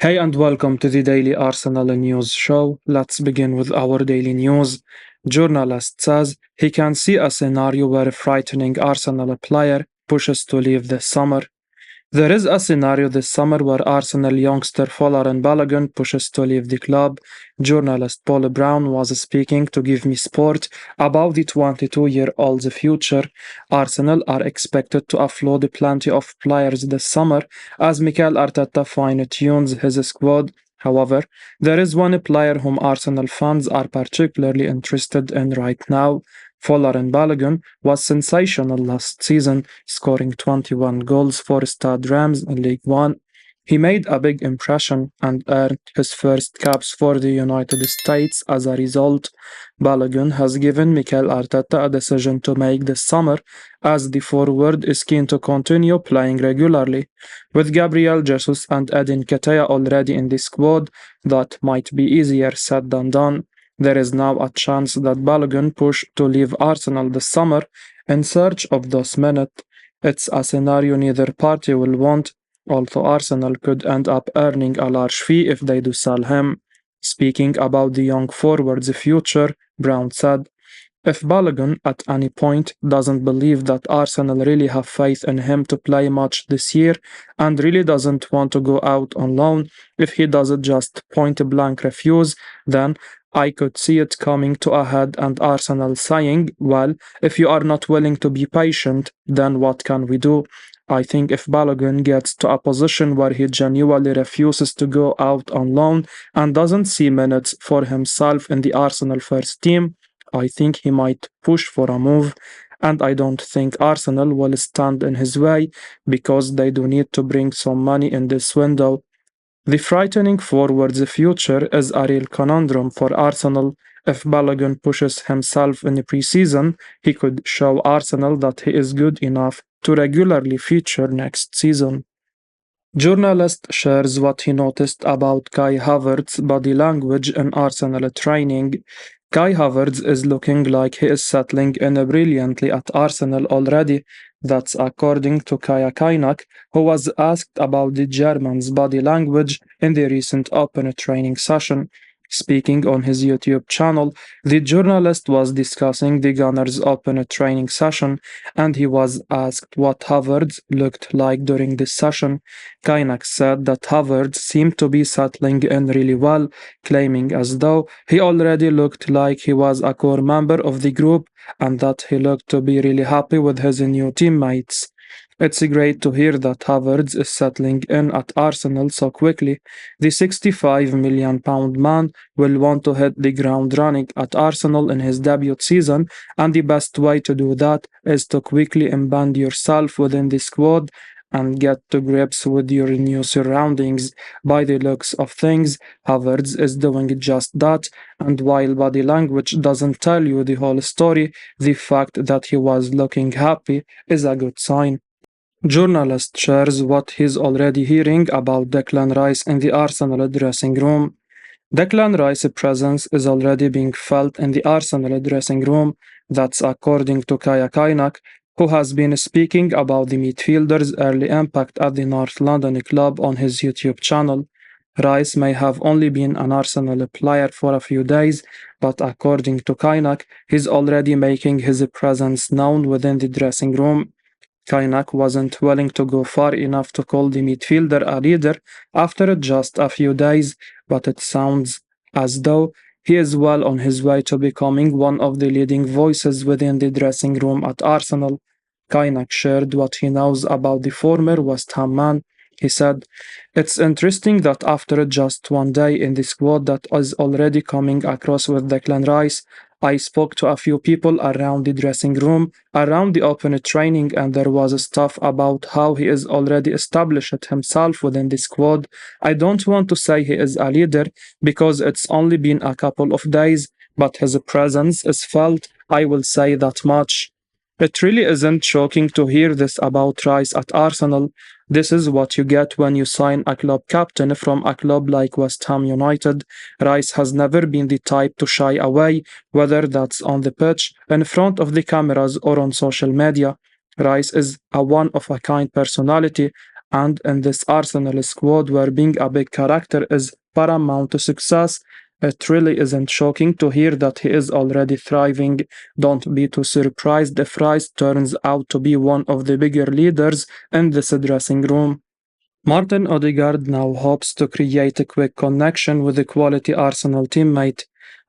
Hey and welcome to the Daily Arsenal News Show. Let's begin with our daily news. Journalist says he can see a scenario where a frightening Arsenal player pushes to leave this summer. There is a scenario this summer where Arsenal youngster Folarin Balogun pushes to leave the club. Journalist Paul Brown was speaking to Give Me Sport about the 22-year-old's future. Arsenal are expected to offload plenty of players this summer as Mikel Arteta fine-tunes his squad. However, there is one player whom Arsenal fans are particularly interested in right now. Folarin Balogun was sensational last season, scoring 21 goals for Stade Reims in League One. He made a big impression and earned his first caps for the United States as a result. Balogun has given Mikel Arteta a decision to make this summer, as the forward is keen to continue playing regularly. With Gabriel Jesus and Edin Ketia already in the squad, that might be easier said than done. There is now a chance that Balogun push to leave Arsenal this summer in search of those minutes. It's a scenario neither party will want, although Arsenal could end up earning a large fee if they do sell him. Speaking about the young forward's future, Brown said, if Balogun at any point doesn't believe that Arsenal really have faith in him to play much this year and really doesn't want to go out on loan, if he doesn't just point blank refuse, then I could see it coming to a head and Arsenal saying, well, if you are not willing to be patient, then what can we do? I think if Balogun gets to a position where he genuinely refuses to go out on loan and doesn't see minutes for himself in the Arsenal first team, I think he might push for a move. And I don't think Arsenal will stand in his way because they do need to bring some money in this window. The frightening forward's future is a real conundrum for Arsenal. If Balogun pushes himself in the preseason, he could show Arsenal that he is good enough to regularly feature next season. Journalist shares what he noticed about Kai Havertz's body language in Arsenal training. Kai Havertz is looking like he is settling in brilliantly at Arsenal already. That's according to Kaya Kaynak, who was asked about the German's body language in the recent open training session. Speaking on his YouTube channel, the journalist was discussing the Gunners' open training session, and he was asked what Havertz looked like during this session. Kaynak said that Havertz seemed to be settling in really well, claiming as though he already looked like he was a core member of the group and that he looked to be really happy with his new teammates. It's great to hear that Havertz is settling in at Arsenal so quickly. The £65 million man will want to hit the ground running at Arsenal in his debut season, and the best way to do that is to quickly embed yourself within the squad and get to grips with your new surroundings. By the looks of things, Havertz is doing just that, and while body language doesn't tell you the whole story, the fact that he was looking happy is a good sign. Journalist shares what he's already hearing about Declan Rice in the Arsenal dressing room. Declan Rice's presence is already being felt in the Arsenal dressing room. That's according to Kaya Kaynak, who has been speaking about the midfielder's early impact at the North London club on his YouTube channel. Rice may have only been an Arsenal player for a few days, but according to Kaynak, he's already making his presence known within the dressing room. Kaynak wasn't willing to go far enough to call the midfielder a leader after just a few days, but it sounds as though he is well on his way to becoming one of the leading voices within the dressing room at Arsenal. Kaynak shared what he knows about the former West Ham man. He said, it's interesting that after just one day in the squad that is already coming across with Declan Rice, I spoke to a few people around the dressing room, around the open training, and there was stuff about how he is already established himself within the squad. I don't want to say he is a leader because it's only been a couple of days, but his presence is felt, I will say that much. It really isn't shocking to hear this about Rice at Arsenal. This is what you get when you sign a club captain from a club like West Ham United. Rice has never been the type to shy away, whether that's on the pitch, in front of the cameras, or on social media. Rice is a one-of-a-kind personality, And in this Arsenal squad where being a big character is paramount to success, it really isn't shocking to hear that he is already thriving. Don't be too surprised if Rice turns out to be one of the bigger leaders in this dressing room. Martin Odegaard now hopes to create a quick connection with a quality Arsenal teammate.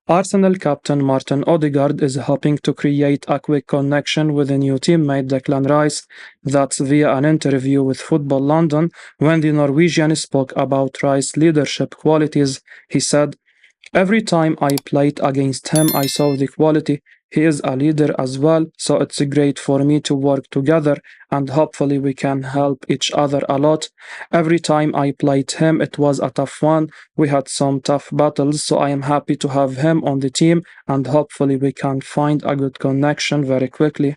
Arsenal captain Martin Odegaard is hoping to create a quick connection with a new teammate Declan Rice. That's via an interview with Football London when the Norwegian spoke about Rice's leadership qualities. He said, "Every time I played against him, I saw the quality. He is a leader as well, so it's great for me to work together and hopefully we can help each other a lot. Every time I played him, it was a tough one. We had some tough battles, so I am happy to have him on the team and hopefully we can find a good connection very quickly."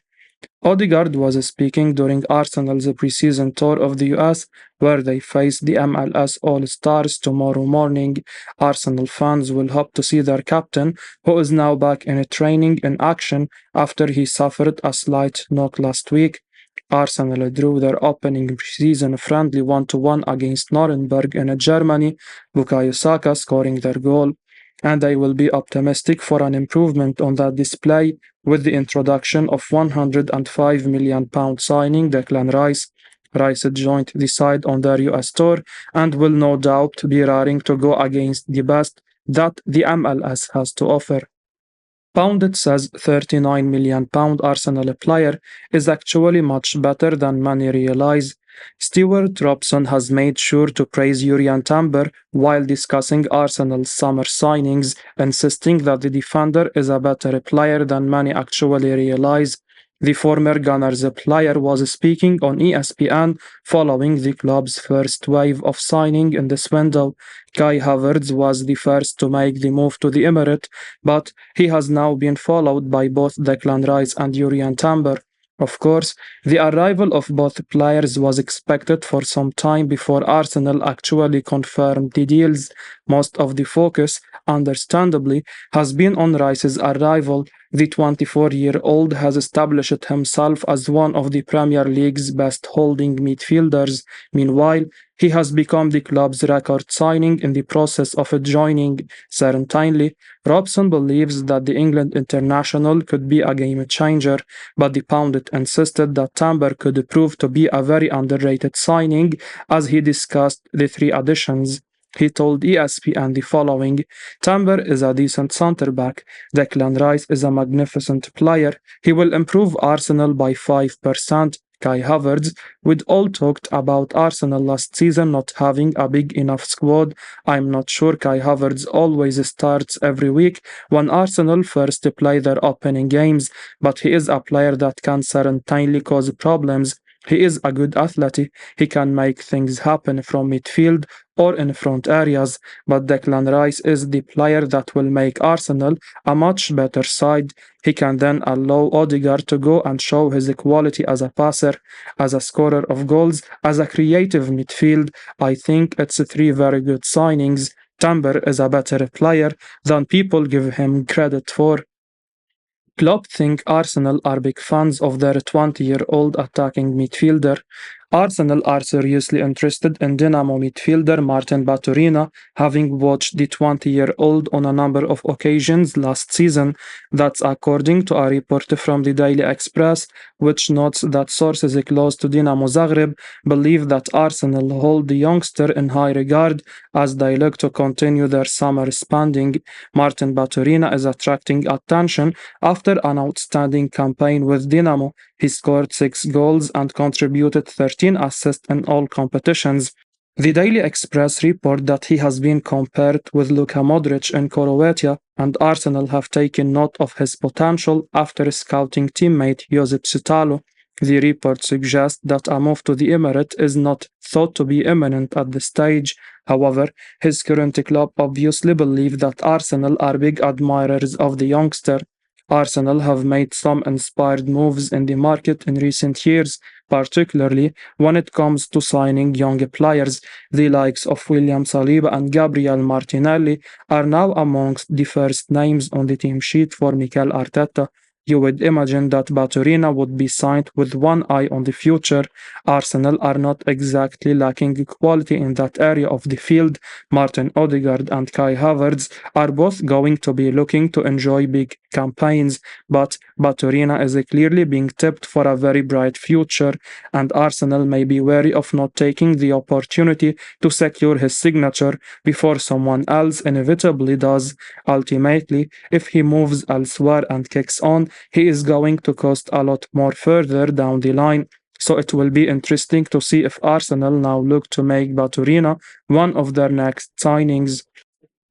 Odegaard was speaking during Arsenal's preseason tour of the US, where they face the MLS All-Stars tomorrow morning. Arsenal fans will hope to see their captain, who is now back in training, in action after he suffered a slight knock last week. Arsenal drew their opening preseason friendly 1-1 against Nuremberg in Germany, Bukayo Saka scoring their goal, and they will be optimistic for an improvement on that display with the introduction of £105 million signing Declan Rice. Rice joined the side on their US tour and will no doubt be raring to go against the best that the MLS has to offer. Pundit says £39 million Arsenal player is actually much better than many realize. Stewart Robson has made sure to praise Jurriën Timber while discussing Arsenal's summer signings, insisting that the defender is a better player than many actually realize. The former Gunners player was speaking on ESPN following the club's first wave of signing in this window. Kai Havertz was the first to make the move to the Emirate, but he has now been followed by both Declan Rice and Jurriën Timber. Of course, the arrival of both players was expected for some time before Arsenal actually confirmed the deals. Most of the focus, understandably, has been on Rice's arrival. The 24-year-old has established himself as one of the Premier League's best holding midfielders. Meanwhile, he has become the club's record signing in the process of joining. Certainly, Robson believes that the England international could be a game changer, but the pundit insisted that Timber could prove to be a very underrated signing as he discussed the three additions. He told ESPN the following: "Timber is a decent centre-back. Declan Rice is a magnificent player. He will improve Arsenal by 5%. Kai Havertz, we'd all talked about Arsenal last season not having a big enough squad. I'm not sure Kai Havertz always starts every week when Arsenal first play their opening games, but he is a player that can certainly cause problems. He is a good athlete. He can make things happen from midfield or in front areas, but Declan Rice is the player that will make Arsenal a much better side. He can then allow Odegaard to go and show his quality as a passer, as a scorer of goals, as a creative midfield. I think it's three very good signings. Timber is a better player than people give him credit for." Klopp think Arsenal are big fans of their 20-year-old attacking midfielder. Arsenal are seriously interested in Dinamo midfielder Martin Baturina, having watched the 20-year-old on a number of occasions last season. That's according to a report from the Daily Express, which notes that sources close to Dinamo Zagreb believe that Arsenal hold the youngster in high regard as they look to continue their summer spending. Martin Baturina is attracting attention after an outstanding campaign with Dinamo. He scored 6 goals and contributed 13 assists in all competitions. The Daily Express report that he has been compared with Luka Modric in Croatia, and Arsenal have taken note of his potential after scouting teammate Josip Sutalo. The report suggests that a move to the Emirate is not thought to be imminent at this stage. However, his current club obviously believe that Arsenal are big admirers of the youngster. Arsenal have made some inspired moves in the market in recent years, particularly when it comes to signing young players. The likes of William Saliba and Gabriel Martinelli are now amongst the first names on the team sheet for Mikel Arteta. You would imagine that Baturina would be signed with one eye on the future. Arsenal are not exactly lacking quality in that area of the field. Martin Odegaard and Kai Havertz are both going to be looking to enjoy big campaigns, but Baturina is clearly being tipped for a very bright future, and Arsenal may be wary of not taking the opportunity to secure his signature before someone else inevitably does. Ultimately, if he moves elsewhere and kicks on, he is going to cost a lot more further down the line. So it will be interesting to see if Arsenal now look to make Baturina one of their next signings.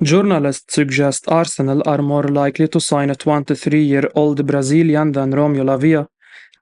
Journalists suggest Arsenal are more likely to sign a 23-year-old Brazilian than Romeo Lavia.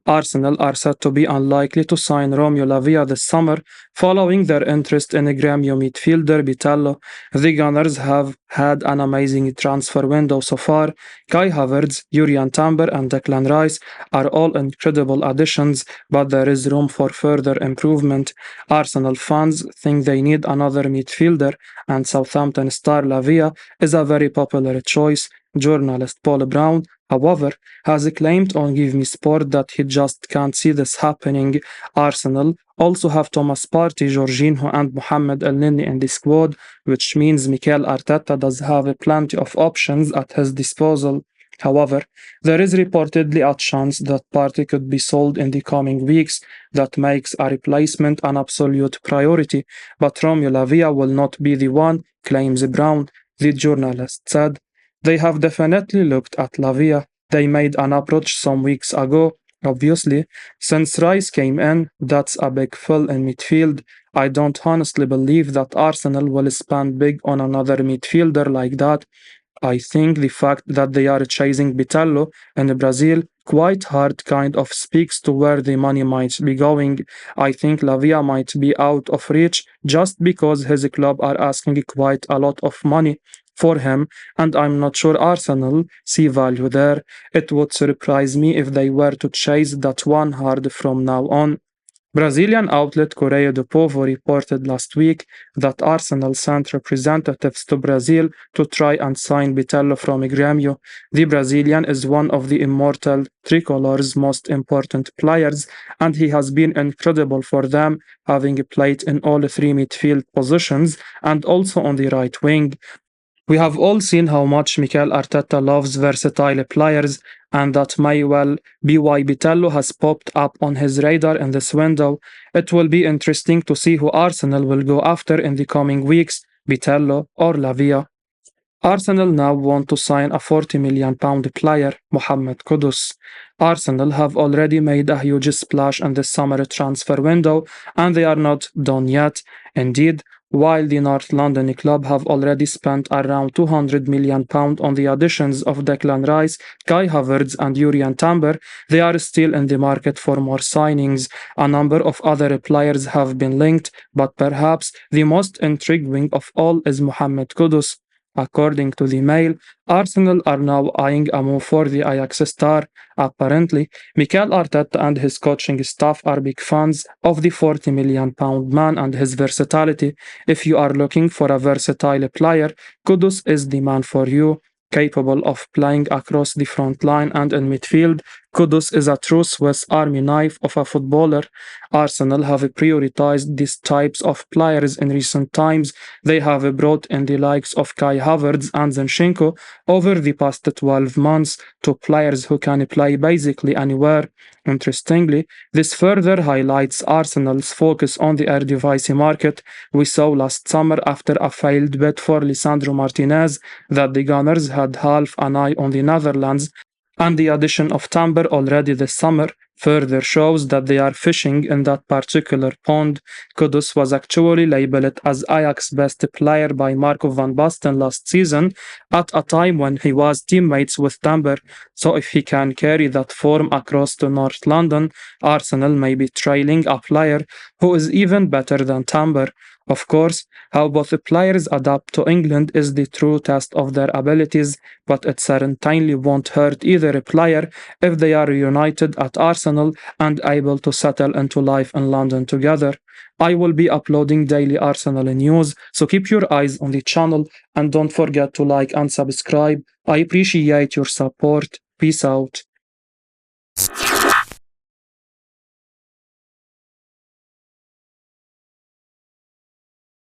Arsenal are said to be unlikely to sign Romeo Lavia this summer, following their interest in Gremio midfielder Vitello. The Gunners have had an amazing transfer window so far. Kai Havertz, Julian Timber, and Declan Rice are all incredible additions, but there is room for further improvement. Arsenal fans think they need another midfielder, and Southampton star Lavia is a very popular choice. Journalist Paul Brown, however, has claimed on Give Me Sport that he just can't see this happening. Arsenal also have Thomas Partey, Jorginho, and Mohamed El-Nini in the squad, which means Mikel Arteta does have plenty of options at his disposal. However, there is reportedly a chance that Partey could be sold in the coming weeks. That makes a replacement an absolute priority, but Romeo Lavia will not be the one, claims Brown. The journalist said. They have definitely looked at Lavia. They made an approach some weeks ago. Obviously, since Rice came in, that's a big fill in midfield. I don't honestly believe that Arsenal will spend big on another midfielder like that. I think the fact that they are chasing Vitello in Brazil quite hard kind of speaks to where the money might be going. I think Lavia might be out of reach just because his club are asking quite a lot of money for him, and I'm not sure Arsenal see value there. It would surprise me if they were to chase that one hard from now on. Brazilian outlet Correio do Povo reported last week that Arsenal sent representatives to Brazil to try and sign Vitello from Grêmio. The Brazilian is one of the immortal tricolor's most important players, and he has been incredible for them, having played in all three midfield positions and also on the right wing. We have all seen how much Mikel Arteta loves versatile players, and that may well be why Vitello has popped up on his radar in this window. It will be interesting to see who Arsenal will go after in the coming weeks, Vitello or Lavia. Arsenal now want to sign a £40 million player, Mohamed Kudus. Arsenal have already made a huge splash in the summer transfer window, and they are not done yet. Indeed, while the North London club have already spent around £200 million on the additions of Declan Rice, Kai Havertz, and Julian Timber, they are still in the market for more signings. A number of other players have been linked, but perhaps the most intriguing of all is Mohamed Kudus. According to the Mail, Arsenal are now eyeing a move for the Ajax star. Apparently, Mikel Arteta and his coaching staff are big fans of the £40 million man and his versatility. If you are looking for a versatile player, Kudus is the man for you. Capable of playing across the front line and in midfield, Kudus is a true Swiss Army knife of a footballer. Arsenal have prioritized these types of players in recent times. They have brought in the likes of Kai Havertz and Zinchenko over the past 12 months, two players who can play basically anywhere. Interestingly, this further highlights Arsenal's focus on the Eredivisie market. We saw last summer, after a failed bid for Lisandro Martinez, that the Gunners had half an eye on the Netherlands, and the addition of Timber already this summer further shows that they are fishing in that particular pond. Kudus was actually labelled as Ajax's best player by Marco van Basten last season, at a time when he was teammates with Timber. So if he can carry that form across to North London, Arsenal may be trailing a player who is even better than Timber. Of course, how both players adapt to England is the true test of their abilities, but it certainly won't hurt either player if they are reunited at Arsenal and able to settle into life in London together. I will be uploading daily Arsenal news, so keep your eyes on the channel and don't forget to like and subscribe. I appreciate your support. Peace out.